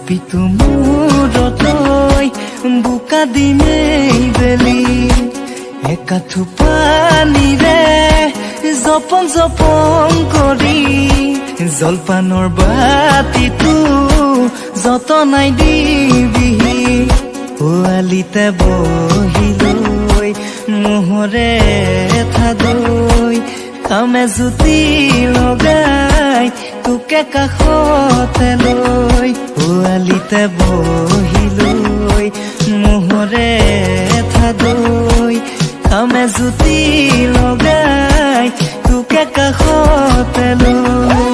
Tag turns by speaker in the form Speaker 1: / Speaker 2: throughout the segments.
Speaker 1: পিতু মূৰতৈ বোকা দিমেই বেলি একাঠু পানীৰে জপং জপং কৰি জলপানৰ বাতিটো যতনাই দিবিহি পোৱালিতে বহিলৈ মোহৰে থাদৈ কামে জুতি লগাই তোকে কাষতে লৈ পোৱালিতে বহিলৈ মোহৰে থাদৈ কামে জুতি লগাই তোকে কাষতে লৈ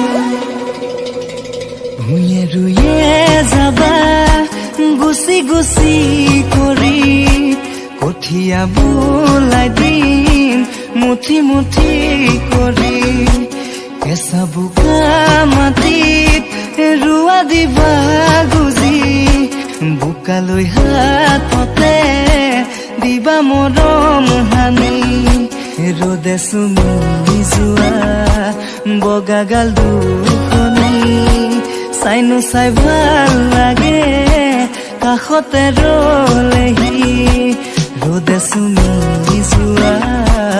Speaker 1: ভূঞে ৰুয়ে যাবা গুচি গুচি কৰি কঠীয়া বোলাই দিম মুঠি মুঠি কৰি কেঁচা বোকা মাটিত ৰুৱা দিবা গুজি বোকালৈ হাততে দিবা মৰম হানি ৰ'দে চুমি যোৱা বগাগাল দুখনি চাইনো চাই ভাল লাগে কাষতে ৰলেহি ৰ'দে চুমি যোৱা